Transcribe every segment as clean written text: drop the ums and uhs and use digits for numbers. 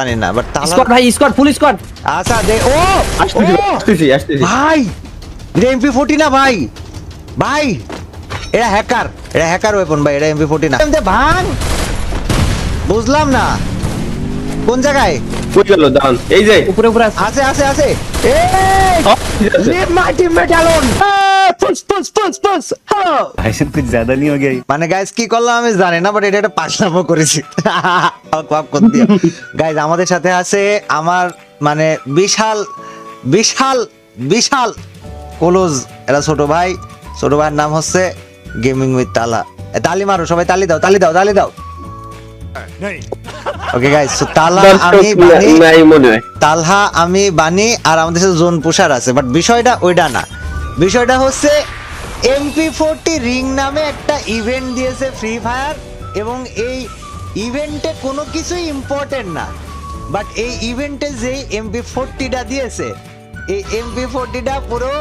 জানি না বাট তালা স্কোয়াড ভাই, স্কোয়াড ফুল স্কোয়াড। আচ্ছা দে ও আসতেছি ভাই এটা MP40 না ভাই ভাই এটা হ্যাকার ওয়েপন ভাই এটা MP40 না এমতে ভাঙ বুঝলাম না কোন জায়গায় কই গেল দান এই যে উপরে উপরে আছে। আছে আছে আছে এই লিভ মাই টিমমেট অ্যালোন পুশ भाई साहब कुछ ज्यादा नहीं हो गया ये? মানে গাইস কি করলাম আমি জানি না বাট এটা একটা পাগলামো করেছি কপ করে দিও গাইস আমাদের সাথে আছে আমার মানে বিশাল বিশাল বিশাল ক্লোজ এরা ছোট ভাইয়ের নাম হচ্ছে গেমিং উইথ তালা তালি মারো সবাই তালি দাও ওকে গাইস সো তালা আমি বানি নাই মনে হয় তালহা আমি বানি আর আমাদের সাথে জোন পুষার আছে বাট বিষয়টা ওইটা না বিষয়টা হচ্ছে MP40 রিং নামে একটা ইভেন্ট দিয়েছে ফ্রি ফায়ার এবং এই ইভেন্টে কোনো কিছুই ইম্পর্টেন্ট না বাট এই ইভেন্টে যেই MP40টা দিয়েছে এই MP40টা পুরো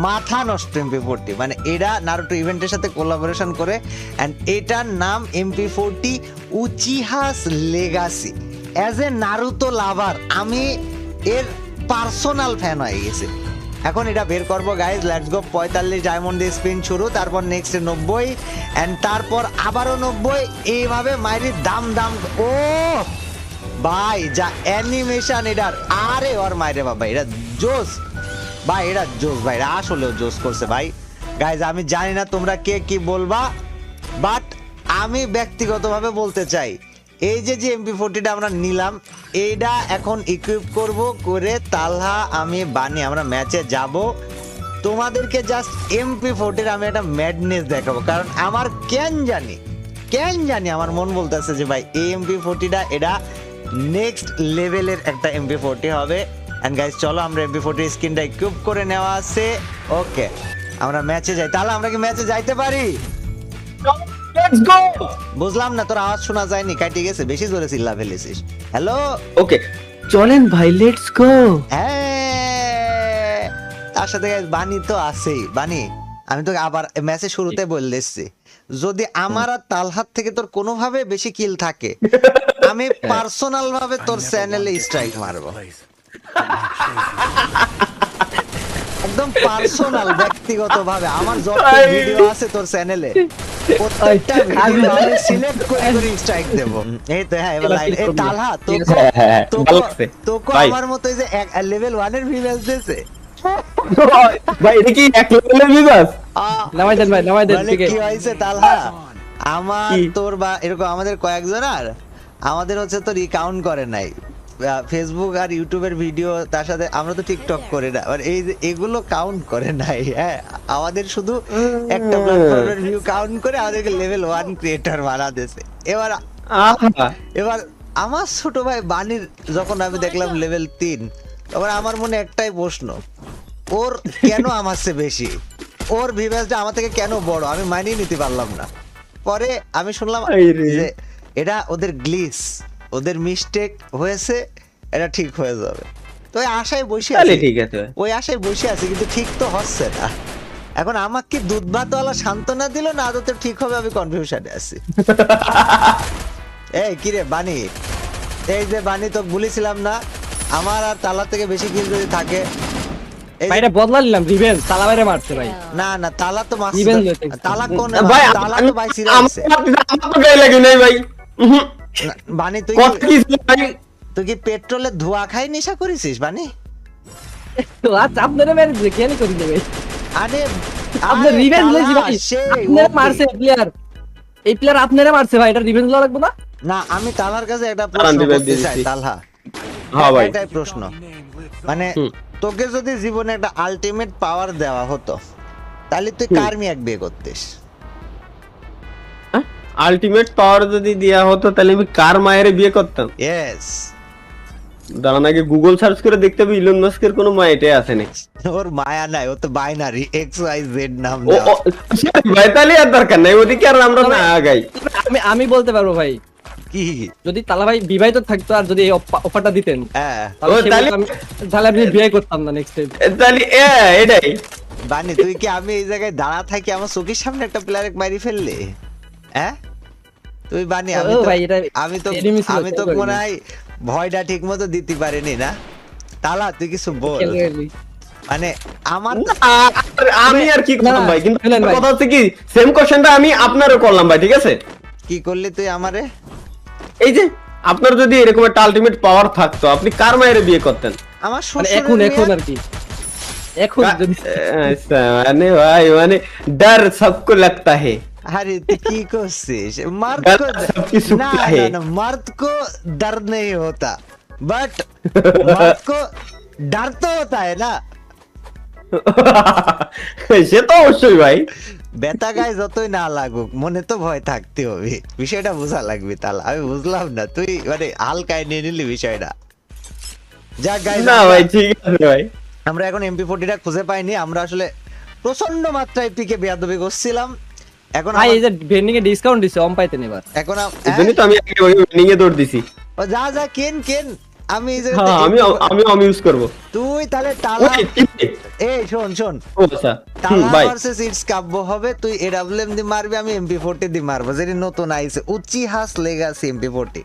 মাথা নষ্ট MP40 মানে এরা নারুটো ইভেন্টের সাথে কোলাবোরেশন করে এন্ড এটার নাম MP40 Uchiha's legacy as a Naruto lover আমি এর পার্সোনাল ফ্যান হয়ে গেছি এখন এটা বের করবো গাইজ লেটস গো 45 ডায়মন্ড দিয়ে স্পিন শুরু তারপর নেক্সট 90 এন্ড তারপর আবারও 90 এইভাবে মাইরি দাম ও ভাই যা অ্যানিমেশন এটার আরে ওর মাইরে বাবা এটা জোস ভাই এটা জোস ভাই এটা আসলেও জোস করছে ভাই গাইজ আমি জানি না তোমরা কে কি বলবা বাট আমি ব্যক্তিগতভাবে বলতে চাই এই যে MP40টা আমরা নিলাম এইটা এখন ইকুইপ করব করে তালহা আমি বানি আমরা ম্যাচে যাব তোমাদেরকে জাস্ট MP40 আমি একটা ম্যাডনেস দেখাবো কারণ আমার কেন জানি আমার মন বলতেছে যে ভাই এই MP40টা এটা নেক্সট লেভেলের একটা MP40 হবে এন্ড গাইস চলো আমরা MP40 স্কিনটা ইকুইপ করে নেওয়া আছে ওকে আমরা ম্যাচে যাই তাহলে আমরা কি ম্যাচে যাইতে পারি লেটস গো। বুঝলাম না তোর আওয়াজ শোনা যায়নি কাটি গেছে বেশি জোরে চিল্লা ফেলেছিস হ্যালো ওকে চলেন ভাই লেটস গো। হ্যাঁ তার সাথে guys বানি তো আছেই বানি আমি তোকে আবার ম্যাচের শুরুতে বলে দিচ্ছি যদি আমার আর তালহাত থেকে তোর কোনোভাবে বেশি কিল থাকে আমি পার্সোনাল ভাবে তোর চ্যানেলে স্ট্রাইক মারবো একদম পার্সোনাল ব্যক্তিগত ভাবে আমার যত ভিডিও আছে তোর চ্যানেলে প্রত্যেকটা ভিডিও আমি সিলেক্ট করে স্ট্রাইক দেব এই তো হ্যাঁ এবার লাইন এই তালহা তোকে আমার মতো এই যে লেভেল 1 এর ভিউয়ার্স দিয়েছে ভাই এটা কি এক লেভেলের বিবাস নামাই দেন ভাই নামাই দেন মানে ঠিক কি হইছে তালহা আমার তোর বা এরকম আমাদের কয়েকজন আর আমাদের হচ্ছে তোর কাউন্ট করে নাই ফেসবুক আর ইউটিউবের ভিডিও তার সাথে আমরা তো টিকটক করে না আর এই যে এগুলো কাউন্ট করে নাই হ্যাঁ আমাদের শুধু একটা প্ল্যাটফর্মের ভিউ কাউন্ট করে আমাদেরকে লেভেল 1 ক্রিয়েটর বানা দিয়েছে এবার আমার ছোট ভাই বানির যখন আমি দেখলাম লেভেল 3 তখন আমার মনে একটাই প্রশ্ন ওর কেন আমার চেয়ে বেশি ওর ভিউয়ার্সটা আমার থেকে কেন বড় আমি মানিয়ে নিতে পারলাম না পরে আমি শুনলাম যে এটা ওদের গ্লিচ ওদের মিস্টেক হয়েছে এটা ঠিক হয়ে যাবে তো ওই আশায় বসে আছি ঠিক আছে ওই আশায় বসে আছি কিন্তু ঠিক তো হচ্ছে না এখন আমাকে কি দুধ ভাতওয়ালা সান্ত্বনা দিল না আদতে ঠিক হবে আমি কনফিউশনে আছি এই কি রে বানি এই যে বানি তো বলেছিলাম না আমার আর তালা থেকে বেশি কিল যদি থাকে ভাই এটা বদলা নিলাম রিভেঞ্জ তালা বাইরে মারছে ভাই না না তালা তো মারছে Revenge হয়েছে। তালা কোন ভাই তালা তো ভাই সিরিয়াস আমার তো গায়ে লাগে নাই ভাই বানি কত কি ভাই তুই কি পেট্রোলের ধোঁয়া খাই নেশা করেছিস বানি তো আজ আপনারা মেরেছে কেন করে দেবে আরে আপনার রিভেঞ্জ লইছি ভাই আপনারা মারছে প্লেয়ার এই প্লেয়ার আপনারা মারছে ভাই এটা রিভেঞ্জ লওয়া লাগবে না না আমি তালার কাছে একটা প্রশ্ন করতে চাই তালহা হ্যাঁ ভাই এটাই প্রশ্ন মানে তোকে যদি জীবনে একটা আলটিমেট পাওয়ার দেওয়া হতো তাহলে তুই কার মিয়াক বিয়ে করতিস আলটিমেট পাওয়ার যদি দেয়া হতো তাহলে আমি কার মায়ের বিয়ে করতাম ইয়েস দাঁড়ান আগে গুগল সার্চ করে দেখতে হবে ইলন মাস্কের কোনো মা এটাই আছে নাকি ওর মায়া নাই ও তো বাইনারি XYZ নাম ও দেওয়া। ভাই তাহলে আর দরকার নাই ওদিকে আর আমরা না আগাই আমি বলতে পারবো ভাই কি যদি তালা ভাই বিবাহিত থাকতো আর যদি এই অফারটা দিতেন হ্যাঁ তাহলে আমি বিয়ে করতাম না নেক্সট টাইম তাহলে এটাই বানি তুই কি আমি এই জায়গায় দাঁড়া থাকি আমার চোখের সামনে একটা প্লেয়ার মারি ফেললে হ্যাঁ তুই বানি ও ভাই, এটা আমি তো enemy ছিল, আমি তো কেউ মনে করেনি। হয় ভয়টা ঠিক মতো দিতে পারেনি না। তালা তুই কিছু বল, মানে আমার না, আমি আর কি করলাম না, ভাই, কিন্তু শুনেন ভাই। কথা হচ্ছে কি সেম কোশ্চেনটা আমি আপনারও করলাম ভাই, ঠিক আছে? কি করলি তুই আমারে? এই যে আপনার যদি এরকম একটা আলটিমেট পাওয়ার থাকতো, আপনি কার মায়ের বিয়ে করতেন? আমার মানে শ্বশুরের এখন মেয়ে- আর কি এখন যদি আচ্ছা, মানে ভাই মানে डर सबको लगता है। अरे तू की कोशिश मर्द को गलत सबकी सुख ना है। ना ना मर्द को दर्द नहीं होता बट मर्द को डर तो होता है ना। সে তো অবশ্যই ভাই। বেতা গায়ে যতই না লাগুক মনে তো ভয় থাকতে হবে, বিষয়টা বোঝা লাগবে। তাহলে আমি বুঝলাম না, তুই মানে হালকায় নিয়ে নিলি বিষয়টা। যাক গাইস, না ভাই ঠিক আছে ভাই। আমরা এখন MP40টা খুঁজে পাইনি। আমরা আসলে প্রচন্ড মাত্রায় পিকে বেয়াদবি করছিলাম। এখন ভাই এই যে ভেন্ডিং এ ডিসকাউন্ট দিছে অম পাইতেন এবার। এখন এজন্যই তো আমি আগে ওই উইনিং এ দৌড় দিছি। ও যা যা কেন কেন আমি এই হ্যাঁ, আমি ইউজ করব। তুই তাহলে টালা ওই কি? এই শোন শোন, ও আচ্ছা, টালা ভাই ভার্সেস ইটস কাব্য হবে। তুই AWM দি মারবি, আমি MP40 দি মারবো, যেটি নতুন আইছে উচিহাস লেগাসি MP40।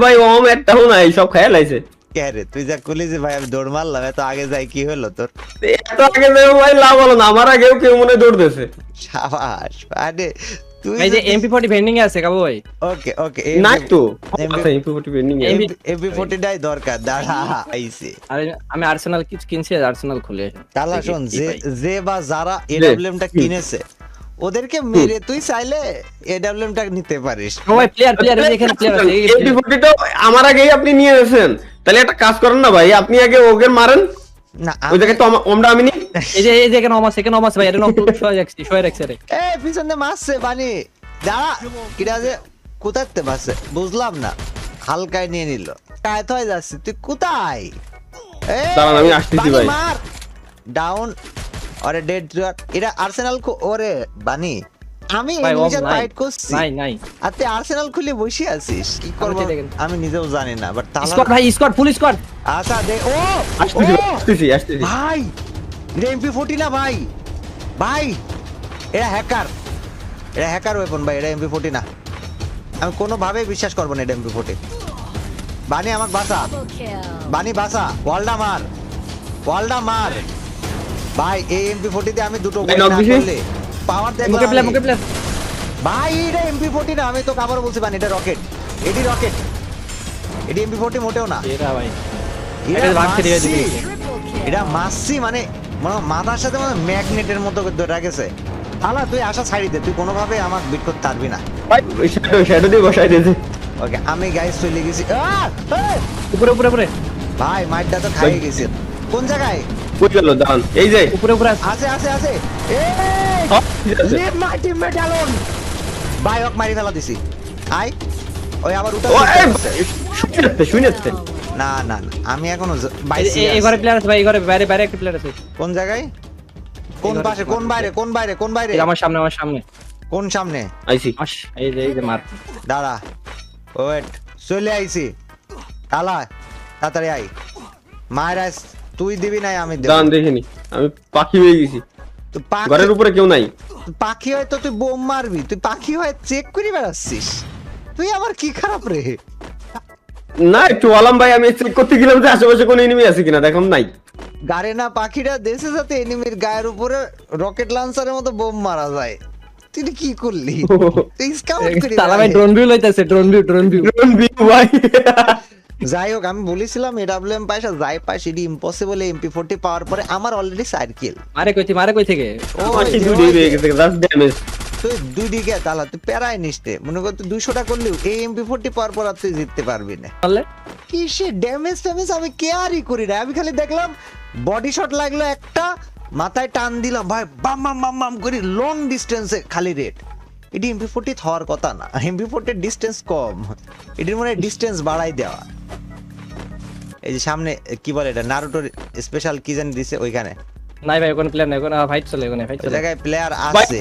ভাই ওম একটাও নাই, সব খেয়াল আইছে। কে রে তুই যা কলি যে ভাই আমি দৌড় মারলাম, এত আগে যাই কি হলো তোর? এত আগে যাও ভাই, লাভ হলো না, আমার আগেও কেউ মনে দৌড় দিয়েছে। সাবাস আরে তুই এই যে MP40 ভেন্ডিং এ আছে কাবু ভাই। ওকে ওকে নাই তো MP আচ্ছা, MP40 বেন্ডিং এ MP40টাই দরকার। দাঁড়া আইছে আরে আমি আর্সেনাল কিছু কিনছি, আর্সেনাল খুলে তালা দেখি শোন, কি যে পাই। যে বা যারা AWM টা কিনেছে ওদেরকে মেরে তুই চাইলে AWM টা নিতে পারিস। সবাই প্লেয়ার এখানে প্লেয়ার আছে এই MP40 তো আমার আগেই আপনি নিয়ে গেছেন, তাহলে একটা কাজ করেন না ভাই, আপনি আগে ওকে মারেন, না ওই জায়গায় তো ওমটা আমি নি। এই যে এখানে অমাস ভাই, এটা নক শোয়া রাখছে রে। এই পিছনে মারছে বানি, দাঁড়া কিরা যে কোথাতে মারছে বুঝলাম না, হালকায় নিয়ে নিল। কায় তো যাচ্ছে তুই কোথায়? এই, দাঁড়ান, আমি আসতেছি বানি ভাই। মার ডাউন। আরে ডেড এটা আর্সেনাল ওরে বানি, আমি ভাই, এনিমির ওম সাথে নাই। ফাইট করছি নাই আর তুই আর্সেনাল খুলে বসে আছিস, কি করব আমি দেখেন। আমি নিজেও জানি না। বাট তাহলে স্কোয়াড ভাই, স্কোয়াড ফুল স্কোয়াড। আচ্ছা দে ও আসতেছি ও, আসতেছি। ভাই এটা MP40 না ভাই, ভাই এটা হ্যাকার ওয়েপন ভাই, এটা MP40 না। আমি কোনোভাবেই বিশ্বাস করবো না এটা MP40। বানি আমাকে বাঁচা, বানি বাঁচা, ওয়ালডা মার ভাই। এই MP40 তে আমি দুটো ভাই, গুলি knock না দিছি? করলে পাওয়ার দেখো মুখে প্লেয়ার ভাই। এটা MP40 না, আমি তো আবার বলছি বানি এটা রকেট, এটি রকেট, এটি MP40 মোটেও না। এরা ভাই এটা এটা ভাগ ছেড়ে মাসি, দিবি। এটা মাসি মানে মাথার সাথে মানে ম্যাগনেটের মতো করে ধরে রাখেছে। আলা তুই আশা ছাড়ি দে, তুই কোনোভাবে আমাকে বিট করতে পারবি না। ভাই শ্যাডো দিয়ে বসাই দিয়েছে। ওকে আমি গাইস চলে গেছি। এই! উপরে ভাই মাইটটা তো খাই গেছে। কোন জায়গায়? কই গেল দাঁড়ান, এই যে উপরে আছে এই ঠিক আছে। লিভ মাই টিমমেট অ্যালোন। ভাই ওক মারি ফেলা দিছি। আই ওই আবার উঠা ও এই শুনেছে না না না, আমি এখনো এই ঘরে প্লেয়ার আছে ভাই, এই ঘরে বাইরে একটা প্লেয়ার আছে। কোন জায়গায়? কোন ঘরে পাশে? কোন বাইরে? এই আমার সামনে কোন সামনে? আইছি। এই যে মার। দাঁড়া ওয়েট, চলে আইছি। তালা তাড়াতাড়ি আই। মায়ের তুই দিবি নাই আমি দেব। দাঁড়ান দেখিনি, আমি পাখি হয়ে গেছি, তুই পাখি, ঘরের উপরে কেউ নাই। পাখি হয় তো তুই বোম মারবি, তুই পাখি হয় চেক করে বেড়াচ্ছিস। তুই আমার কি খারাপ রে? না একটু আলাম ভাই, আমি চেক করতে গেলাম যে আশেপাশে কোনো এনিমি আছে কিনা, দেখুন নাই। গাড়ি না পাখিটা দেশে যাতে এনিমির গায়ের উপরে রকেট লঞ্চারের মতো বোম মারা যায়। তুই কি করলি? তুই স্কাউট করি তালা ভাই ড্রোন ভিউ লইতাছে, ড্রোন ভিউ। ভাই যাই হোক, আমি বলেছিলাম AWM পাইসা যাই পাই সেটি ইম্পসিবল। MP40 পাওয়ার পরে আমার অলরেডি সার্কেল। মারে কই থেকে? ও পাখি দুটো হয়ে গেছে, জাস্ট ড্যামেজ। তুই দুই দিকে তালা তুই প্যারায় নিসতে, মনে কর তুই 200টা করলেও এই MP40 পাওয়ার পর আর তুই জিততে পারবি না। বললে কিসে ড্যামেজ আমি কেয়ারই করি না। আমি খালি দেখলাম বডি শট লাগলো একটা, মাথায় টান দিলাম ভাই, বাম বাম বাম বাম করি লং ডিস্টেন্সে খালি রেড। এটি MP40 হওয়ার কথা না, MP40 ডিস্টেন্স কম, এটির মনে ডিস্টেন্স বাড়াই দেওয়া। এই যে সামনে কি বলে এটা, নারুটোর স্পেশাল কি জানি দিছে ওইখানে, নাই ভাই ওখানে প্লেয়ার নাই, ওখানে ফাইট চলে, ওই জায়গায় প্লেয়ার ভাই আছে।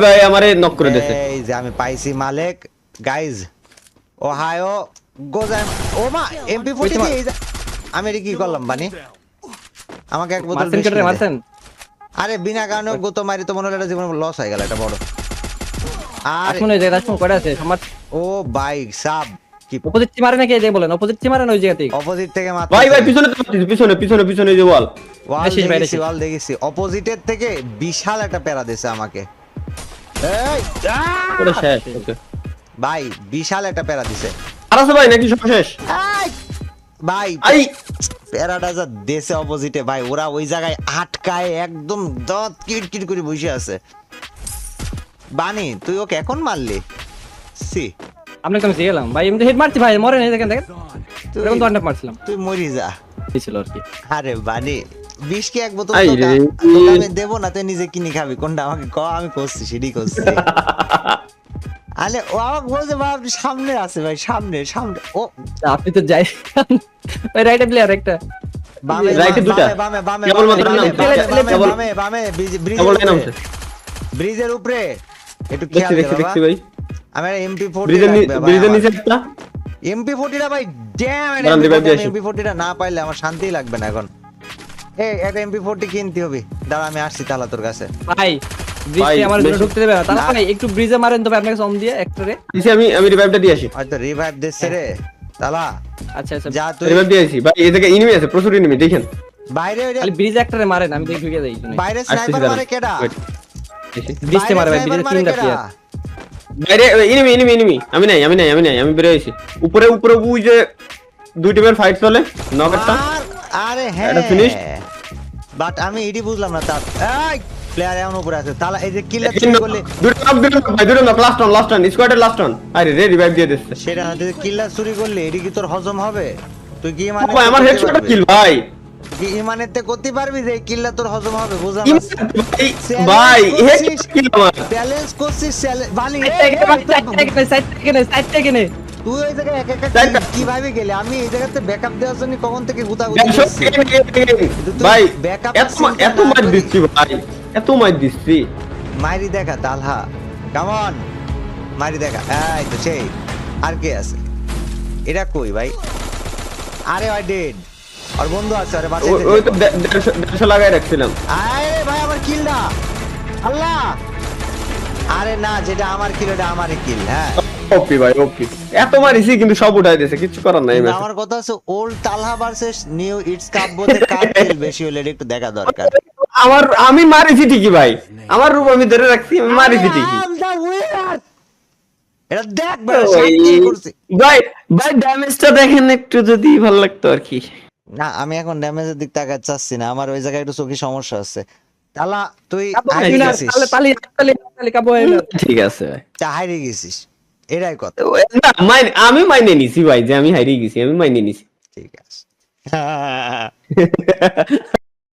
ভাই আমারে নক করে দিয়েছে। এই যে আমি পাইছি মালেক গাইজ, ওহায়ো গোজাম। ও মা MP40 দিয়ে এই যে- আমি এটা কি করলাম বানি? আমাকে এক বোতল মারছেন বিস্কুট কেটে দে। মারছেন। আরে বিনা কারণে গোতো মারি তো মনে হলো এটা জীবনে লস হয়ে গেল এটা বড়। আর আসুন এই জায়গা আসুন কয়টা আছে আমার। ও বাইক সাব স্কিপ। অপোজিট টিম মারে নাকি এই বলেন, অপোজিট টিম মারে না ওই জায়গা থেকে? অপোজিট থেকে মাত্র ভাই পিছনে তো মারতেছি, পিছনে পিছনে পিছনে এই যে বল। ওয়াল শেষ ভাই, দেখেছি, শেষ। ওয়াল দেখেছি। অপোজিটের থেকে বিশাল একটা প্যারা দিছে আমাকে। এই পুরো শেষ। ওকে ভাই বিশাল একটা প্যারা দিছে। আর আছে ভাই নাকি সব শেষ? এই, ভাই আই প্যারাটা যা দেশে অপোজিটে ভাই, ওরা ওই জায়গায় আটকায় একদম দাঁত কিটকিট করে বসে আছে। বানি তুই ওকে এখন মারলি? সি আপনাকে আমি গেলাম ভাই, এমনি হেড মারছি ভাই, মরে নাই, দেখেন দেখেন এরকম তো আন্ডাপ মারছিলাম, তুই মরি যা। ছিল আর কি। আরে বানি বিষ কি এক বোতল আই তোকে রে। তোকে আমি দেবো না, তুই নিজে কিনে খাবি কোনটা আমাকে ক, আমি করছি সেটাই করছি। আরে ও আমাকে বলছে ভাই আপনি সামনে আছে ভাই, সামনে সামনে। ও আপনি তো যাই ভাই, রাইটে প্লেয়ার একটা বামে রাইটে দুটা। বামে বামে কেবল মাত্র বামে নামছে। বামে কেবল- বামে বামে কেবল নামছে। ব্রিজের উপরে একটু দেখছি খেয়াল দে দেখছি বাবা। দেখছি ভাই। আমার MP40 ব্রিজের নিচে একটা। MP40 টা ভাই ড্যাম, দাঁড়ান, revive দিয়ে আসি। MP40 টা না পাইলে আমার শান্তি লাগবে না এখন। এই একটা MP40 কিনতে হবে। দাঁড়া আমি আসছি তাহলে তোর কাছে। ভাই, ব্রিজে আমার জন্য বেশি- ঢুকতে দেবে না তাহলে না। ভাই, একটু ব্রিজে মারেন তো ভাই, আপনাকে সম দিয়ে একটা রে। দিছি আমি রিভাইভটা দিয়ে আসি। হয়তো রিভাইভ দিচ্ছে রে তালা। আচ্ছা আচ্ছা, যা তুই রিভাইভ দিয়ে আসি ভাই, এই জায়গায় এনিমি আছে, প্রচুর এনিমি দেখেন। বাইরে ওই যে- খালি ব্রিজে একটা রে মারেন, আমি দেখি ঢুকে যাই শুনে। বাইরে আসতেছি স্নাইপার দাঁড়ান। মারে কেডা? Wait, দেখি। ব্রিজে মারে ভাই, বাইরে ব্রিজে sniper মারে তিনটা কেডা? প্লেয়ার। বাইরে এনিমি এনিমি এনিমি, আমি নাই আমি বের হইছি। উপরে উপরে ওই যে দুই টিমের ফাইট চলে, নক একটা। আরে হ্যাঁ এটা finished? বাট আমি এডি বুঝলাম না তার। এই প্লেয়ার এমন উপরে আছে তালা, এই যে কিল করলে দুটো নক লাস্ট অন স্কোয়াডের লাস্ট অন। আরে রে রিভাইভ দিয়ে দিচ্ছে। সেটা না, তুই কিল্লা চুরি করলে এডি কি তোর হজম হবে? তুই কি মানে ভাই আমার হেডশট কিল ভাই। কি ইমানেতে করতে পারবি যে এই কিল্লা তোর হজম হবে? বুঝলাম কি না। ভাই হেডশট কিল আমার। ব্যালেন্স করছিস বালি। সাইড থেকে নে। তুই ওই জায়গায় এক একটা Side kill কিভাবে গেলে? আমি এই জায়গাতে ব্যাকআপ দেওয়ার জন্য কখন থেকে গুতাগুতি 100 করছি। ভাই backup এত চিন্তা এত না মার করি। দিচ্ছি ভাই, এত মার দিচ্ছি। মাইরি দেখা তালহা, কামন মাইরি দেখা। এই তো সেই আর কে আছে? এটা কই ভাই? আরে ভাই ডেড, আর বন্ধু আছে, আরে বাঁচাই ওই তো 150 লাগাই রাখছিলাম। আরে ভাই আমার কিল না, আল্লাহ। আরে না, যেটা আমার কিল এটা আমারই কিল। হ্যাঁ ওপি ভাই ওপি, এত মারিছি কিন্তু সব উঠাই দিয়েছে, কিছু করার নাই। কিন্তু আমার কথা হচ্ছে ওল্ড তালহা ভার্সেস নিউ ইটস কাব্যতে কার কিল বেশি হলে এটা একটু দেখা দরকার। আমি মারিছি ঠিকই ভাই, আমার রূপ আমি ধরে রাখছি, আমি মারিছি ঠিকই। I am the winner! এটা দেখ ভাই, সাত kill করছি। ভাই ভাই ড্যামেজটা দেখেন একটু, যদি ভালো লাগতো আর কি। না আমি এখন ড্যামেজের দিক তাকাতে চাচ্ছি না, আমার ওই জায়গায় একটু চোখে সমস্যা আছে। তালা তুই হারিয়ে গেছিস, তালি কাবো ঠিক আছে ভাই। হারিয়ে গেছিস, এটাই কথা। না আমি মাইনে নিছি ভাই, যে আমি হারিয়ে গেছি, আমি মাইনে নিছি। ঠিক আছে।